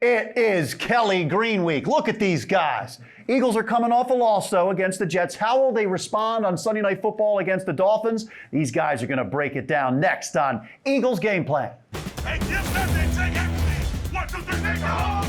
It is Kelly Green week. Look at these guys. Eagles are coming off a loss, though, against the Jets. How will they respond on Sunday Night Football against the Dolphins? These guys are going to break it down next on Eagles Game Plan. Hey, give that thing, take it. 1, 2, 3, go!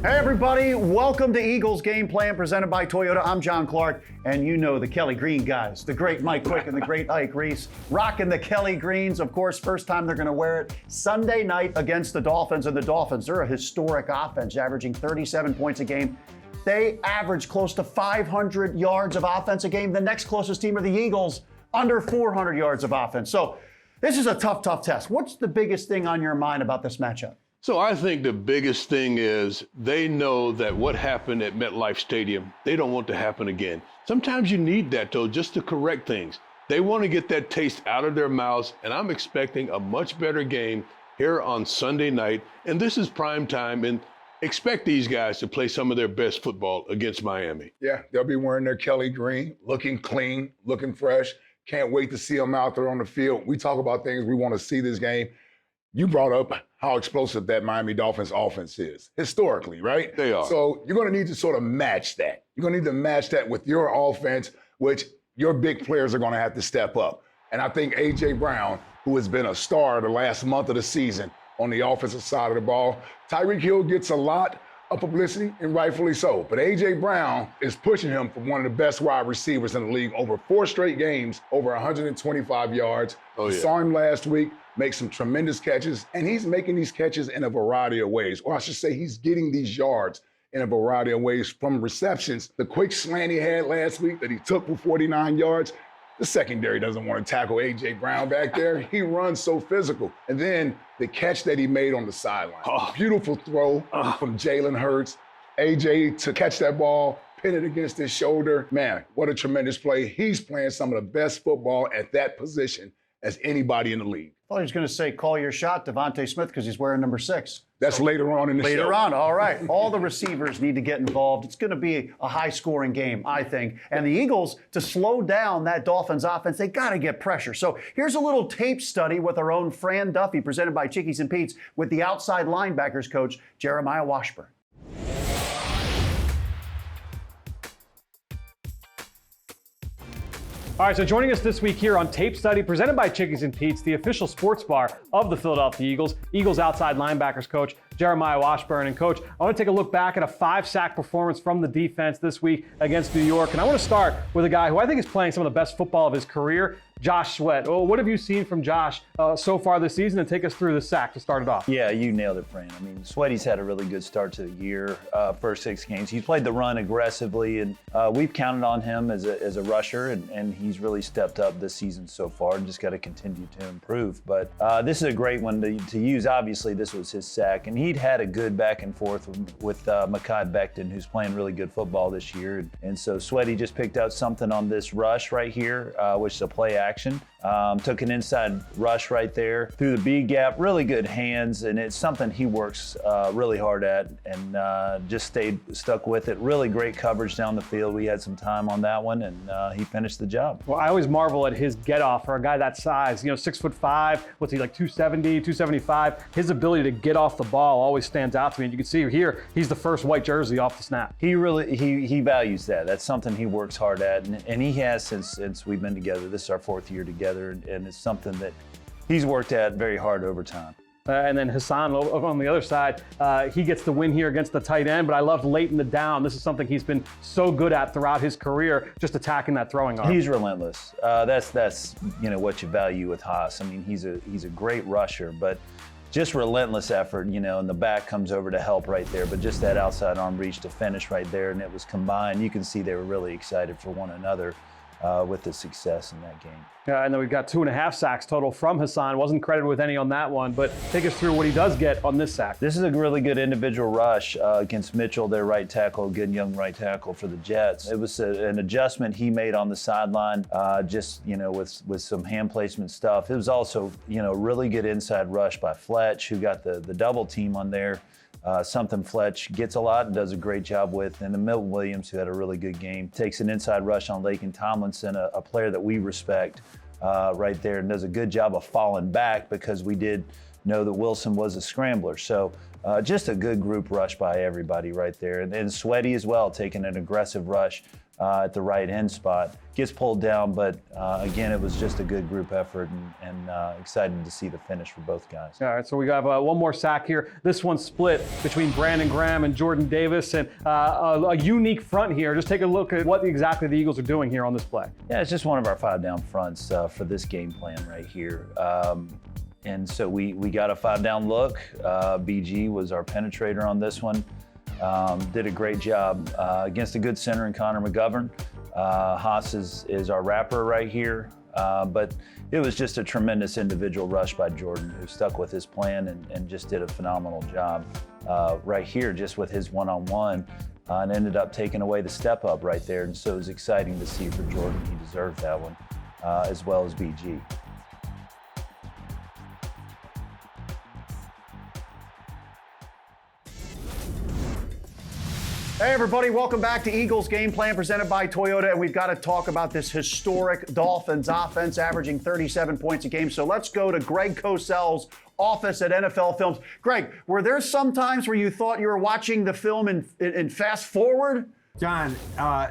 Hey, everybody. Welcome to Eagles Game Plan presented by Toyota. I'm John Clark, and you know the Kelly Green guys, the great Mike Quick and the great Ike Reese, rocking the Kelly Greens. Of course, first time they're going to wear it Sunday night against the Dolphins. And the Dolphins, they're a historic offense, averaging 37 points a game. They average close to 500 yards of offense a game. The next closest team are the Eagles, under 400 yards of offense. So this is a tough test. What's the biggest thing on your mind about this matchup? So I think the biggest thing is they know that what happened at MetLife Stadium, they don't want to happen again. Sometimes you need that, though, just to correct things. They want to get that taste out of their mouths, and I'm expecting a much better game here on Sunday night. And this is prime time, and expect these guys to play some of their best football against Miami. Yeah, they'll be wearing their Kelly Green, looking clean, looking fresh. Can't wait to see them out there on the field. We talk about things we want to see this game. You brought up how explosive that Miami Dolphins offense is, historically, right? They are. So you're going to need to sort of match that. You're going to need to match that with your offense, which your big players are going to have to step up. And I think A.J. Brown, who has been a star the last month of the season on the offensive side of the ball, Tyreek Hill gets a lot of publicity, and rightfully so. But A.J. Brown is pushing him for one of the best wide receivers in the league over 4 straight games, over 125 yards. Saw him last week make some tremendous catches, and he's making these catches in a variety of ways. Or I should say he's getting these yards in a variety of ways from receptions. The quick slant he had last week that he took for 49 yards, the secondary doesn't want to tackle A.J. Brown back there. He runs so physical. And then the catch that he made on the sideline. Beautiful throw from Jalen Hurts. A.J. to catch that ball, pin it against his shoulder. Man, what a tremendous play. He's playing some of the best football at that position as anybody in the league. I thought he was going to say, call your shot, Devontae Smith, because he's wearing number 6. That's later on in the show. Later on, all right. All the receivers need to get involved. It's going to be a high-scoring game, I think. And the Eagles, to slow down that Dolphins offense, they got to get pressure. So here's a little tape study with our own Fran Duffy, presented by Chickies and Pete's, with the outside linebackers coach, Jeremiah Washburn. All right, so joining us this week here on Tape Study, presented by Chickies and Pete's, the official sports bar of the Philadelphia Eagles, Eagles outside linebackers coach Jeremiah Washburn. And coach, I want to take a look back at a 5-sack performance from the defense this week against New York. And I want to start with a guy who I think is playing some of the best football of his career, Josh Sweat. Well, what have you seen from Josh so far this season? And take us through the sack to start it off. Yeah, you nailed it, Fran. I mean, Sweaty's had a really good start to the year, first 6 games. He's played the run aggressively, and we've counted on him as a rusher, and he's really stepped up this season so far and just got to continue to improve. But this is a great one to use. Obviously, this was his sack, and he'd had a good back and forth with Mekhi Becton, who's playing really good football this year. And so Sweaty just picked out something on this rush right here, which is a play action. Took an inside rush right there through the B gap, really good hands, and it's something he works really hard at, and just stuck with it. Really great coverage down the field. We had some time on that one, and he finished the job. Well, I always marvel at his get off for a guy that size. 6'5", what's he, like 270, 275? His ability to get off the ball always stands out to me. And you can see here, he's the first white jersey off the snap. He values that. That's something he works hard at, and he has since we've been together. This is our 4th year together, and it's something that he's worked at very hard over time. And then Hassan on the other side, he gets the win here against the tight end, but I love late in the down. This is something he's been so good at throughout his career, just attacking that throwing arm. He's relentless. That's what you value with Haas. I mean, he's a great rusher, but just relentless effort, and the back comes over to help right there, but just that outside arm reach to finish right there, and it was combined. You can see they were really excited for one another with the success in that game. And then we've got 2.5 sacks total from Hassan. Wasn't credited with any on that one, but take us through what he does get on this sack. This is a really good individual rush against Mitchell, their right tackle, good young right tackle for the Jets. It was an adjustment he made on the sideline, with some hand placement stuff. It was also, really good inside rush by Fletch, who got the double team on there. Something Fletch gets a lot and does a great job with. And then Milton Williams, who had a really good game, takes an inside rush on Laken Tomlinson, a player that we respect. right there and does a good job of falling back because we did know that Wilson was a scrambler. So just a good group rush by everybody right there. And Sweaty as well, taking an aggressive rush at the right end spot. Gets pulled down, but again, it was just a good group effort and excited to see the finish for both guys. All right, so we got one more sack here. This one's split between Brandon Graham and Jordan Davis, and a unique front here. Just take a look at what exactly the Eagles are doing here on this play. Yeah, it's just one of our 5-down fronts for this game plan right here. And so we got a 5-down look. BG was our penetrator on this one. Did a great job against a good center in Connor McGovern. Haas is our wrapper right here. But it was just a tremendous individual rush by Jordan, who stuck with his plan and just did a phenomenal job right here, just with his one-on-one, and ended up taking away the step up right there. And so it was exciting to see for Jordan. He deserved that one, as well as BG. Hey everybody, welcome back to Eagles Game Plan presented by Toyota, and we've got to talk about this historic Dolphins offense averaging 37 points a game. So let's go to Greg Cosell's office at NFL Films. Greg, were there some times where you thought you were watching the film in fast forward? John,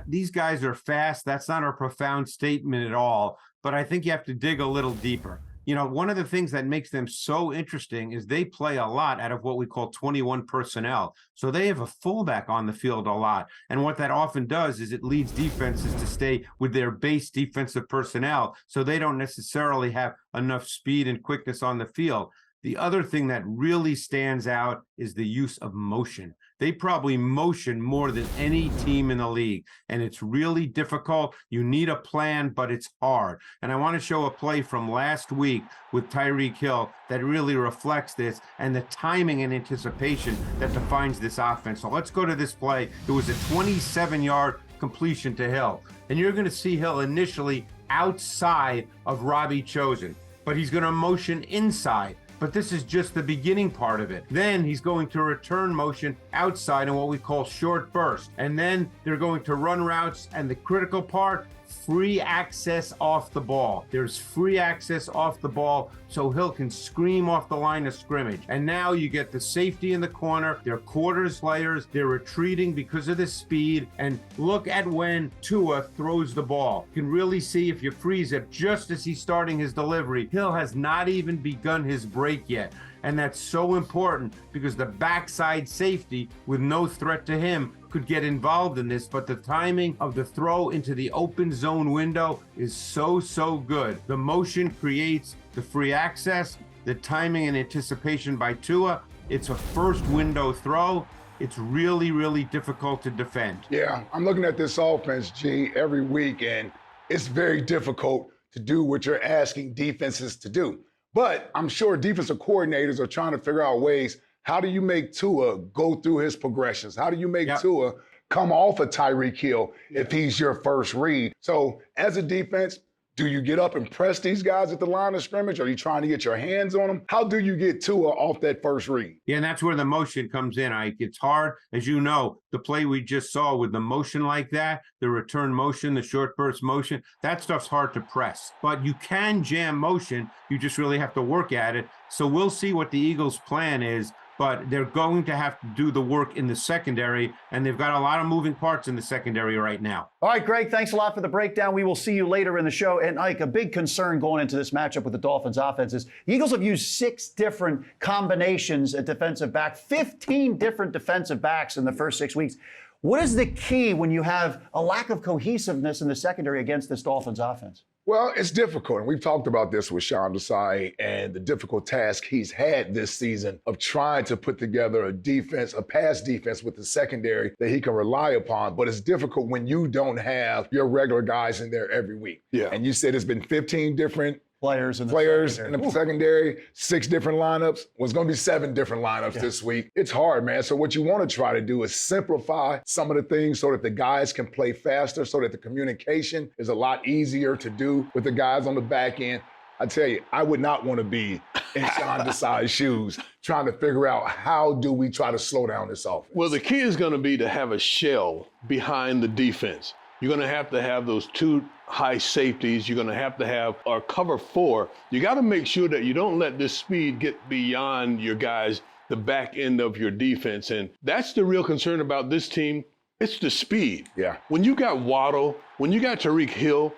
these guys are fast. That's not a profound statement at all, but I think you have to dig a little deeper. You know, one of the things that makes them so interesting is they play a lot out of what we call 21 personnel. So they have a fullback on the field a lot. And what that often does is it leads defenses to stay with their base defensive personnel, so they don't necessarily have enough speed and quickness on the field. The other thing that really stands out is the use of motion. They probably motion more than any team in the league, and it's really difficult. You need a plan, but it's hard. And I want to show a play from last week with Tyreek Hill that really reflects this and the timing and anticipation that defines this offense. So let's go to this play. It was a 27-yard completion to Hill, and you're going to see Hill initially outside of Robbie Chosen, but he's going to motion inside. But this is just the beginning part of it. Then he's going to return motion outside in what we call short burst. And then they're going to run routes, and the critical part, free access off the ball. There's free access off the ball so Hill can scream off the line of scrimmage. And now you get the safety in the corner. They're quarters layers. They're retreating because of the speed. And look at when Tua throws the ball. You can really see if you freeze it just as he's starting his delivery. Hill has not even begun his break yet. And that's so important because the backside safety with no threat to him could get involved in this, but the timing of the throw into the open zone window is so good. The motion creates the free access, the timing and anticipation by Tua. It's a first window throw. It's really difficult to defend. Yeah, I'm looking at this offense, G, every week, and it's very difficult to do what you're asking defenses to do. But I'm sure defensive coordinators are trying to figure out ways. How do you make Tua go through his progressions? How do you make Tua come off of Tyreek Hill if he's your first read? So as a defense, do you get up and press these guys at the line of scrimmage? Are you trying to get your hands on them? How do you get Tua off that first read? Yeah, and that's where the motion comes in, Ike. It's hard. As you know, the play we just saw with the motion like that, the return motion, the short burst motion, that stuff's hard to press. But you can jam motion. You just really have to work at it. So we'll see what the Eagles' plan is. But they're going to have to do the work in the secondary, and they've got a lot of moving parts in the secondary right now. All right, Greg, thanks a lot for the breakdown. We will see you later in the show. And Ike, a big concern going into this matchup with the Dolphins offense is the Eagles have used 6 different combinations at defensive back, 15 different defensive backs in the first 6 weeks. What is the key when you have a lack of cohesiveness in the secondary against this Dolphins offense? Well, it's difficult. And we've talked about this with Sean Desai and the difficult task he's had this season of trying to put together a defense, a pass defense with the secondary that he can rely upon. But it's difficult when you don't have your regular guys in there every week. Yeah. And you said it's been 15 different players in the secondary, 6 different lineups. Well, it's going to be 7 different lineups this week. It's hard, man. So what you want to try to do is simplify some of the things so that the guys can play faster, so that the communication is a lot easier to do with the guys on the back end. I tell you, I would not want to be in Sean Desai's shoes trying to figure out how do we try to slow down this offense. Well, the key is going to be to have a shell behind the defense. You're going to have those two high safeties. You're going to have our cover four. You got to make sure that you don't let this speed get beyond your guys, the back end of your defense. And that's the real concern about this team. It's the speed. Yeah. When you got Waddle, when you got Tyreek Hill,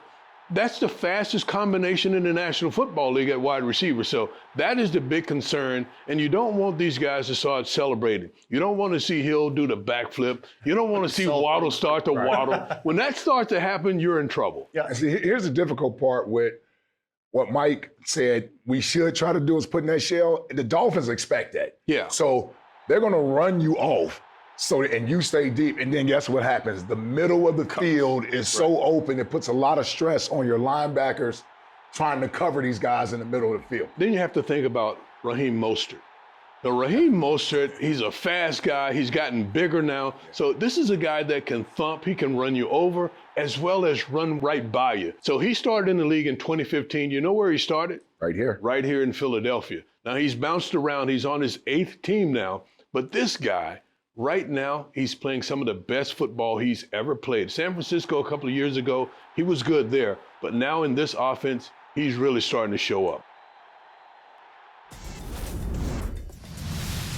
that's the fastest combination in the National Football League at wide receiver. So that is the big concern. And you don't want these guys to start celebrating. You don't want to see Hill do the backflip. You don't want to see Waddle start to waddle. When that starts to happen, you're in trouble. Yeah. And see, here's the difficult part with what Mike said we should try to do is put in that shell. The Dolphins expect that. Yeah. So they're going to run you off. And you stay deep, and then guess what happens? The middle of the field is so open, it puts a lot of stress on your linebackers trying to cover these guys in the middle of the field. Then you have to think about Raheem Mostert. Now, Raheem Mostert, he's a fast guy. He's gotten bigger now. So this is a guy that can thump. He can run you over as well as run right by you. So he started in the league in 2015. You know where he started? Right here. Right here in Philadelphia. Now, he's bounced around. He's on his 8th team now. But this guy, right now, he's playing some of the best football he's ever played. San Francisco a couple of years ago, he was good there. But now in this offense, he's really starting to show up.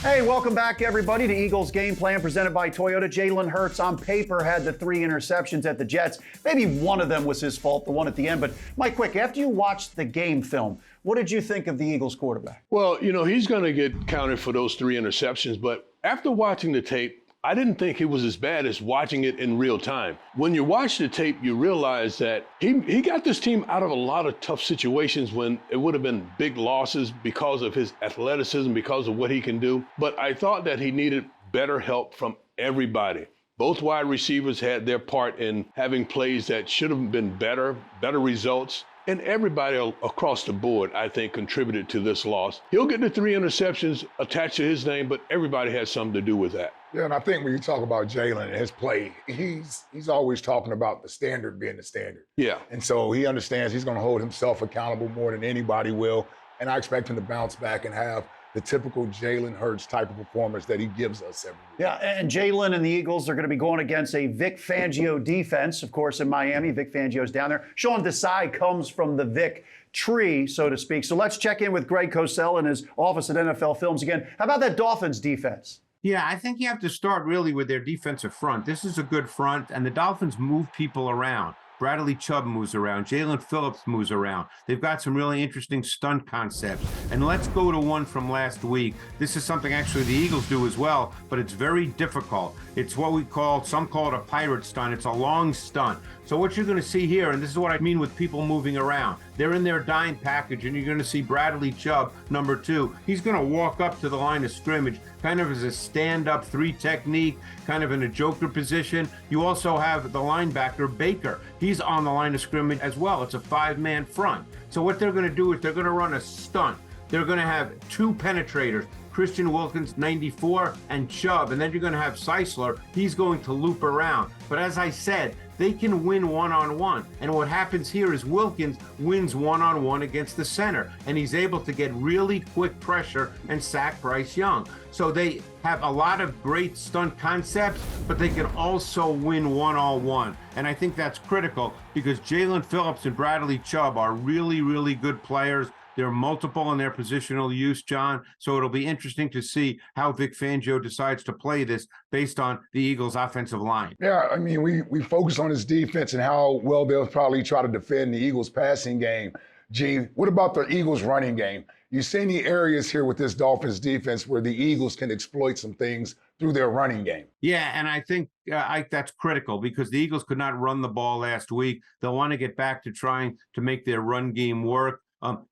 Hey, welcome back, everybody, to Eagles Game Plan presented by Toyota. Jalen Hurts, on paper, had the 3 interceptions at the Jets. Maybe one of them was his fault, the one at the end. But, Mike Quick, after you watched the game film, what did you think of the Eagles quarterback? Well, you know, he's going to get counted for those 3 interceptions. But after watching the tape, I didn't think it was as bad as watching it in real time. When you watch the tape, you realize that he got this team out of a lot of tough situations when it would have been big losses because of his athleticism, because of what he can do. But I thought that he needed better help from everybody. Both wide receivers had their part in having plays that should have been better results. And everybody across the board, I think, contributed to this loss. He'll get the 3 interceptions attached to his name, but everybody has something to do with that. Yeah, and I think when you talk about Jalen and his play, he's always talking about the standard being the standard. Yeah. And so he understands he's going to hold himself accountable more than anybody will. And I expect him to bounce back and have the typical Jalen Hurts type of performance that he gives us every week. Yeah, and Jalen and the Eagles are going to be going against a Vic Fangio defense, of course, in Miami. Vic Fangio's down there. Sean Desai comes from the Vic tree, so to speak. So let's check in with Greg Cosell in his office at NFL Films again. How about that Dolphins defense? Yeah, I think you have to start really with their defensive front. This is a good front, and the Dolphins move people around. Bradley Chubb moves around. Jalen Phillips moves around. They've got some really interesting stunt concepts. And let's go to one from last week. This is something actually the Eagles do as well, but it's very difficult. It's what some call it a pirate stunt. It's a long stunt. So what you're going to see here, and this is what I mean with people moving around, they're in their dime package, and you're going to see Bradley Chubb, number 2. He's going to walk up to the line of scrimmage, kind of as a stand-up 3 technique, kind of in a joker position. You also have the linebacker, Baker. He's on the line of scrimmage as well. It's a 5-man front. So what they're going to do is they're going to run a stunt. They're going to have 2 penetrators, Christian Wilkins, 94, and Chubb. And then you're going to have Seisler. He's going to loop around. But as I said, they can win one-on-one. And what happens here is Wilkins wins one-on-one against the center. And he's able to get really quick pressure and sack Bryce Young. So they have a lot of great stunt concepts, but they can also win one-on-one. And I think that's critical because Jalen Phillips and Bradley Chubb are really, really good players. They're multiple in their positional use, John. So it'll be interesting to see how Vic Fangio decides to play this based on the Eagles' offensive line. Yeah, I mean, we focus on his defense and how well they'll probably try to defend the Eagles' passing game. G, what about the Eagles' running game? You see any areas here with this Dolphins defense where the Eagles can exploit some things through their running game? Yeah, and I think Ike, that's critical because the Eagles could not run the ball last week. They'll want to get back to trying to make their run game work.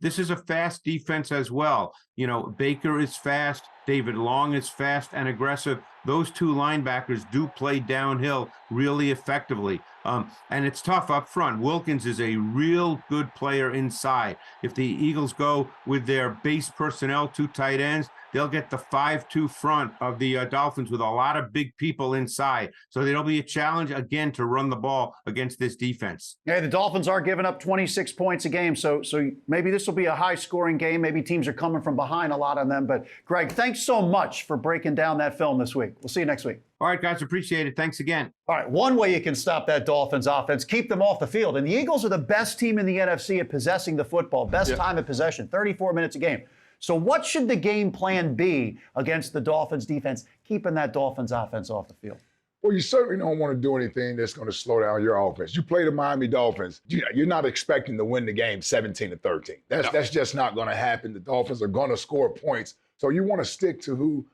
This is a fast defense as well. You know, Baker is fast. David Long is fast and aggressive. Those 2 linebackers do play downhill really effectively. And it's tough up front. Wilkins is a real good player inside. If the Eagles go with their base personnel, 2 tight ends, they'll get the 5-2 front of the Dolphins with a lot of big people inside. So there'll be a challenge again to run the ball against this defense. Yeah, the Dolphins are giving up 26 points a game, so maybe this will be a high-scoring game. Maybe teams are coming from behind a lot on them. But Greg, thanks so much for breaking down that film this week. We'll see you next week. All right, guys, appreciate it. Thanks again. All right, one way you can stop that Dolphins offense, keep them off the field. And the Eagles are the best team in the NFC at possessing the football, best time of possession, 34 minutes a game. So what should the game plan be against the Dolphins defense, keeping that Dolphins offense off the field? Well, you certainly don't want to do anything that's going to slow down your offense. You play the Miami Dolphins, you're not expecting to win the game 17-13. That's just not going to happen. The Dolphins are going to score points. So you want to stick to who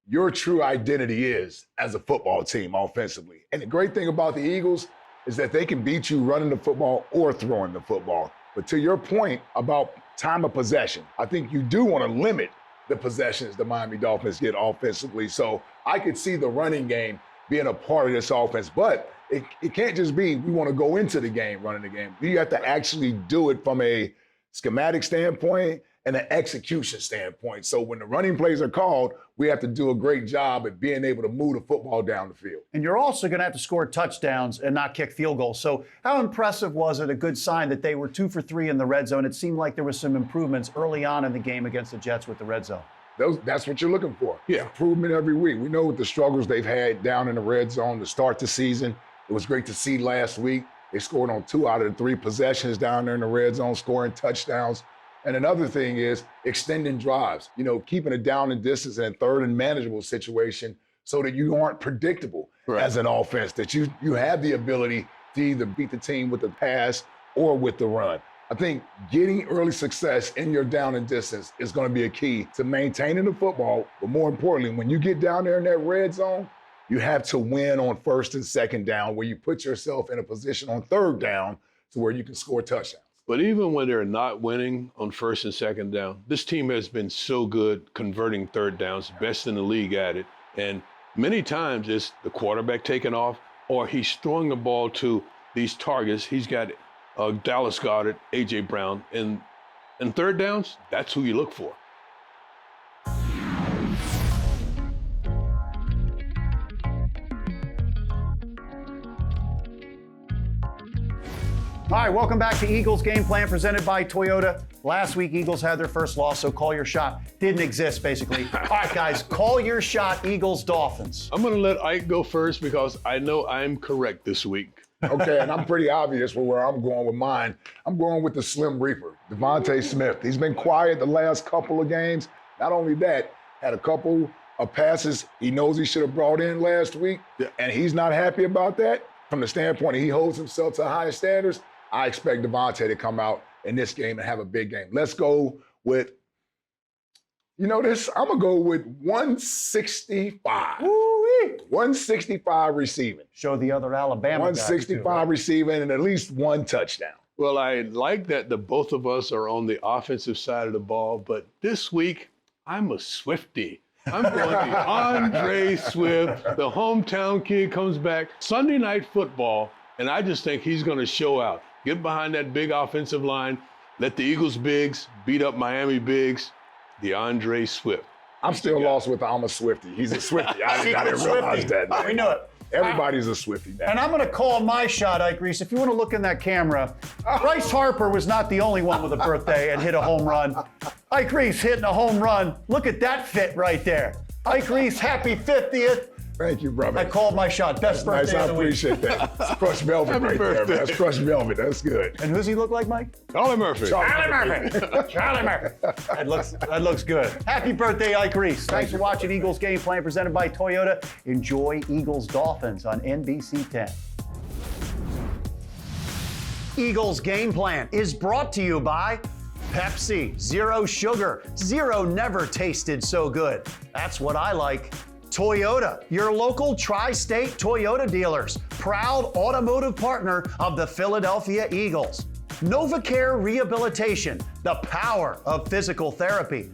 your true identity is as a football team offensively. And the great thing about the Eagles is that they can beat you running the football or throwing the football. But to your point about time of possession, I think you do want to limit the possessions the Miami Dolphins get offensively. So I could see the running game being a part of this offense, but it can't just be we want to go into the game running the game. You have to actually do it from a schematic standpoint and an execution standpoint. So when the running plays are called, we have to do a great job at being able to move the football down the field. And you're also going to have to score touchdowns and not kick field goals. So how impressive was it, a good sign that they were 2 for 3 in the red zone? It seemed like there was some improvements early on in the game against the Jets with the red zone. That's what you're looking for. Yeah. Improvement every week. We know what the struggles they've had down in the red zone to start the season. It was great to see last week. They scored on 2 out of the 3 possessions down there in the red zone, scoring touchdowns. And another thing is extending drives, keeping it down in distance in a third and manageable situation so that you aren't predictable as an offense, that you have the ability to either beat the team with the pass or with the run. I think getting early success in your down and distance is going to be a key to maintaining the football. But more importantly, when you get down there in that red zone, you have to win on first and second down, where you put yourself in a position on third down to where you can score touchdowns. But even when they're not winning on first and second down, this team has been so good converting third downs, best in the league at it. And many times it's the quarterback taking off, or he's throwing the ball to these targets. He's got Dallas Goedert, A.J. Brown. And third downs, that's who you look for. All right, welcome back to Eagles Game Plan presented by Toyota. Last week, Eagles had their first loss, so call your shot. Didn't exist, basically. All right, guys, call your shot, Eagles, Dolphins. I'm going to let Ike go first because I know I'm correct this week. Okay, and I'm pretty obvious where I'm going with mine. I'm going with the Slim Reaper, Devontae Smith. He's been quiet the last couple of games. Not only that, had a couple of passes he knows he should have brought in last week, and he's not happy about that. From the standpoint he holds himself to higher standards, I expect Devontae to come out in this game and have a big game. Let's go with, I'm going to go with 165. Woo-wee. 165 receiving. Show the other Alabama 165 guys too, receiving and at least 1 touchdown. Well, I like that the both of us are on the offensive side of the ball, but this week, I'm a Swiftie. I'm going to Andre Swift. The hometown kid comes back. Sunday Night Football, and I just think he's going to show out. Get behind that big offensive line. Let the Eagles bigs beat up Miami bigs. DeAndre Swift. I'm still lost with I'm a Swiftie. He's a Swiftie. I didn't realize that. Man. We knew it. Everybody's a Swiftie now. And I'm going to call my shot, Ike Reese. If you want to look in that camera, Bryce Harper was not the only one with a birthday and hit a home run. Ike Reese hitting a home run. Look at that fit right there. Ike Reese, happy 50th. Thank you, brother. I called my shot. Best birthday nice. of the week. I appreciate that. It's crushed velvet right there, man. That's crushed velvet. That's good. And who's he look like, Mike? Charlie Murphy. Charlie Murphy. Charlie Murphy. That looks good. Happy birthday, Ike Reese. Thanks for watching Eagles Game Plan presented by Toyota. Enjoy Eagles Dolphins on NBC 10. Eagles Game Plan is brought to you by Pepsi. Zero sugar. Zero never tasted so good. That's what I like. Toyota, your local tri-state Toyota dealers, proud automotive partner of the Philadelphia Eagles. NovaCare Rehabilitation, the power of physical therapy.